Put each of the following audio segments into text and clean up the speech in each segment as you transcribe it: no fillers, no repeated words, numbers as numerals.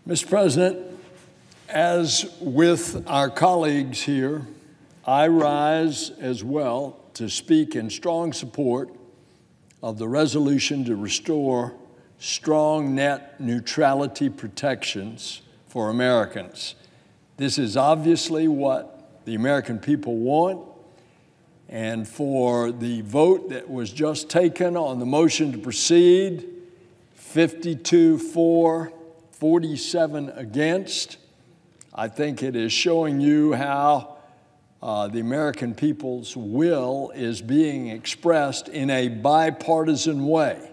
Mr. President, as with our colleagues here, I rise as well to speak in strong support of the resolution to restore strong net neutrality protections for Americans. This is obviously what the American people want, and for the vote that was just taken on the motion to proceed, 52 for, 47 against, I think it is showing you how the American people's will is being expressed in a bipartisan way,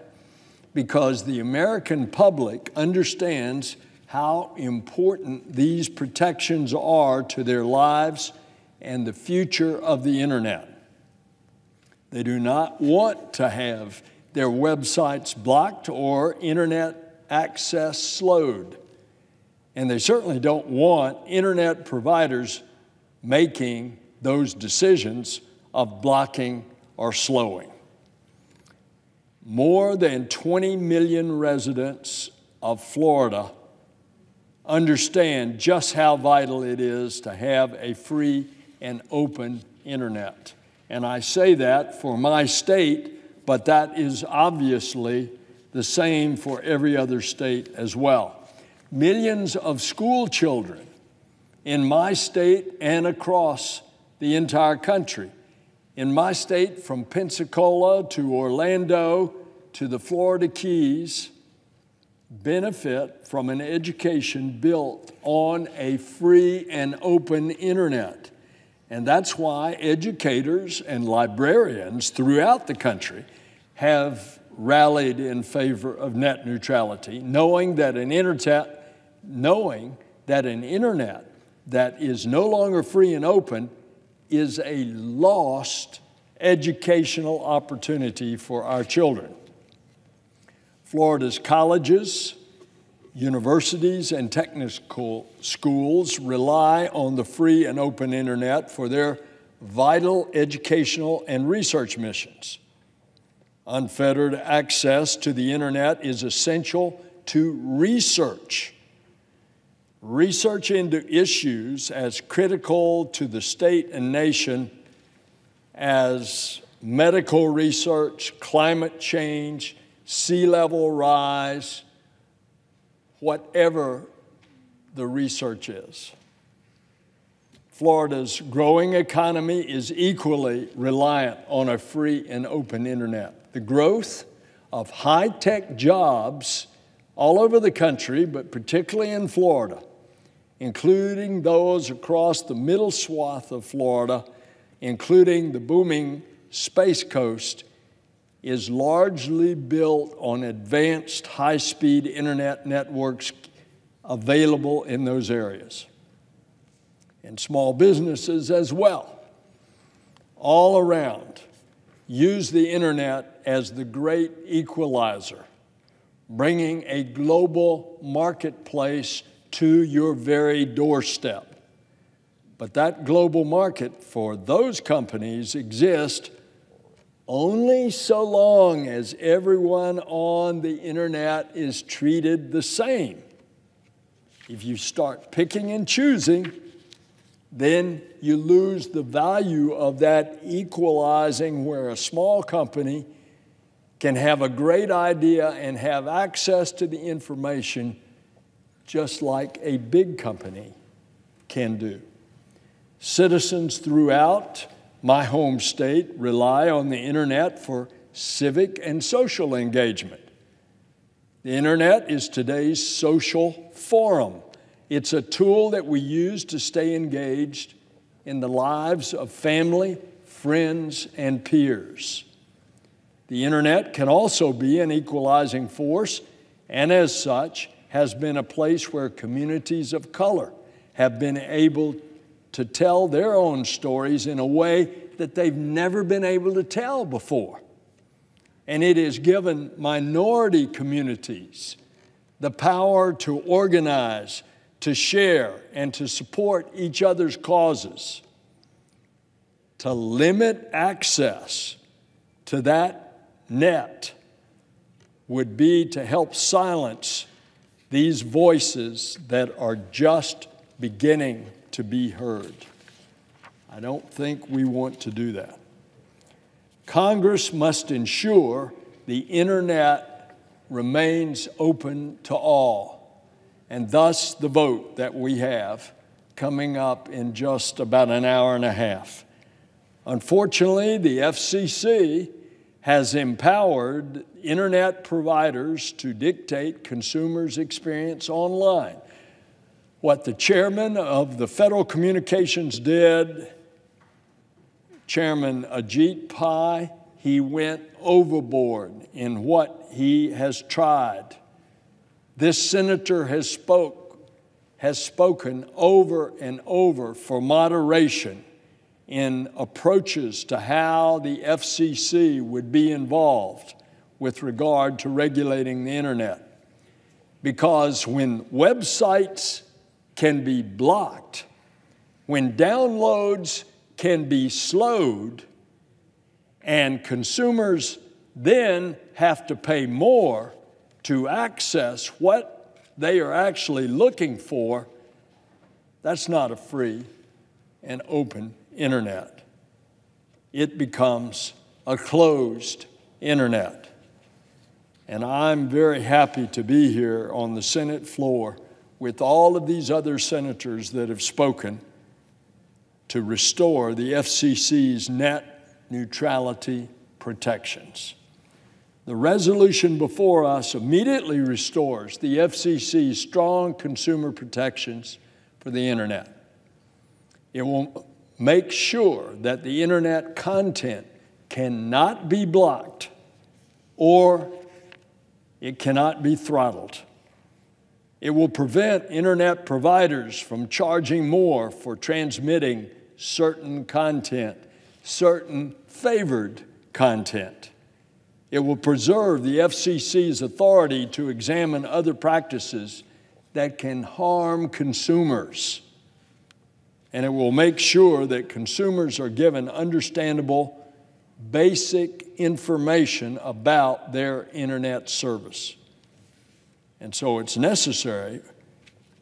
because the American public understands how important these protections are to their lives and the future of the internet. They do not want to have their websites blocked or internet access slowed. And they certainly don't want internet providers making those decisions of blocking or slowing. More than 20 million residents of Florida understand just how vital it is to have a free and open internet. And I say that for my state, but that is obviously the same for every other state as well. Millions of school children in my state and across the entire country. In my state, from Pensacola to Orlando to the Florida Keys, benefit from an education built on a free and open internet. And that's why educators and librarians throughout the country have rallied in favor of net neutrality, knowing that an internet that is no longer free and open is a lost educational opportunity for our children. Florida's colleges, universities, and technical schools rely on the free and open internet for their vital educational and research missions. Unfettered access to the internet is essential to research. Research into issues as critical to the state and nation as medical research, climate change, sea level rise, whatever the research is. Florida's growing economy is equally reliant on a free and open internet. The growth of high-tech jobs all over the country, but particularly in Florida, including those across the middle swath of Florida, including the booming Space Coast, is largely built on advanced high-speed internet networks available in those areas. And small businesses as well, all around, use the internet as the great equalizer, bringing a global marketplace to your very doorstep. But that global market for those companies exists only so long as everyone on the internet is treated the same. If you start picking and choosing, then you lose the value of that equalizing, where a small company can have a great idea and have access to the information just like a big company can do. Citizens throughout my home state rely on the internet for civic and social engagement. The internet is today's social forum. It's a tool that we use to stay engaged in the lives of family, friends, and peers. The internet can also be an equalizing force, and as such, has been a place where communities of color have been able to tell their own stories in a way that they've never been able to tell before. And it has given minority communities the power to organize, to share, and to support each other's causes. To limit access to that net would be to help silence these voices that are just beginning to be heard. I don't think we want to do that. Congress must ensure the internet remains open to all, and thus the vote that we have coming up in just about an hour and a half. Unfortunately, the FCC has empowered internet providers to dictate consumers' experience online. What the chairman of the Federal Communications did, Chairman Ajit Pai, he went overboard in what he has tried. This senator has spoken over and over for moderation in approaches to how the FCC would be involved with regard to regulating the internet. Because when websites can be blocked, when downloads can be slowed, and consumers then have to pay more to access what they are actually looking for, that's not a free and open internet. It becomes a closed internet. And I'm very happy to be here on the Senate floor with all of these other senators that have spoken to restore the FCC's net neutrality protections. The resolution before us immediately restores the FCC's strong consumer protections for the internet. It will make sure that the internet content cannot be blocked or it cannot be throttled. It will prevent internet providers from charging more for transmitting certain content, certain favored content. It will preserve the FCC's authority to examine other practices that can harm consumers. And it will make sure that consumers are given understandable, basic information about their internet service. And so it's necessary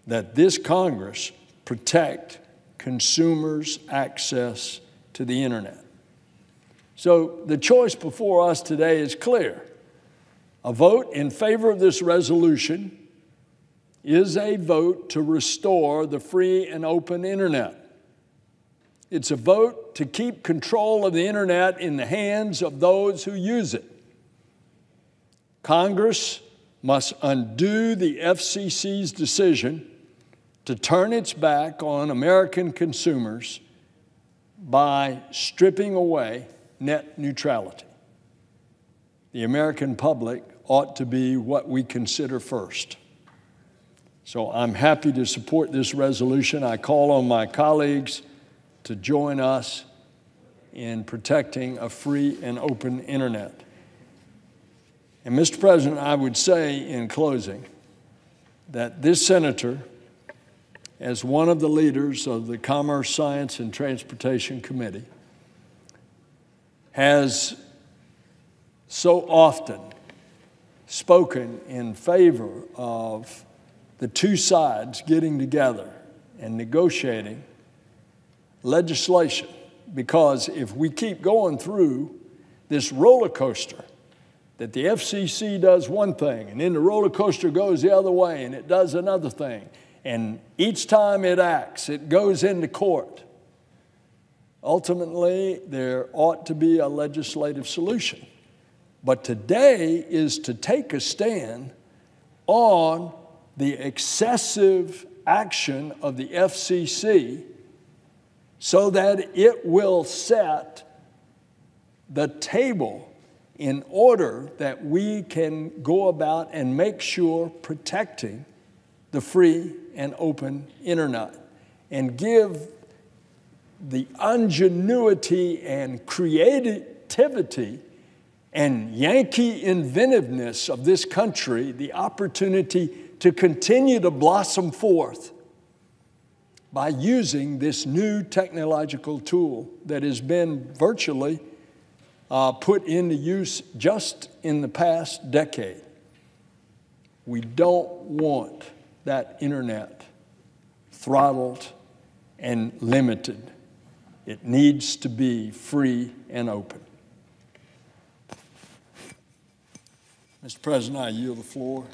that this Congress protect consumers' access to the internet. So the choice before us today is clear. A vote in favor of this resolution is a vote to restore the free and open internet. It's a vote to keep control of the internet in the hands of those who use it. Congress must undo the FCC's decision to turn its back on American consumers by stripping away net neutrality. The American public ought to be what we consider first. So I'm happy to support this resolution. I call on my colleagues to join us in protecting a free and open internet. And Mr. President, I would say in closing that this senator, as one of the leaders of the Commerce, Science, and Transportation Committee, has so often spoken in favor of the two sides getting together and negotiating legislation, because if we keep going through this roller coaster, that the FCC does one thing, and then the roller coaster goes the other way, and it does another thing, and each time it acts, it goes into court. Ultimately, there ought to be a legislative solution. But today is to take a stand on the excessive action of the FCC so that it will set the table in order that we can go about and make sure protecting the free and open internet and give the ingenuity and creativity and Yankee inventiveness of this country the opportunity to continue to blossom forth by using this new technological tool that has been virtually put into use just in the past decade. We don't want that internet throttled and limited. It needs to be free and open. Mr. President, I yield the floor.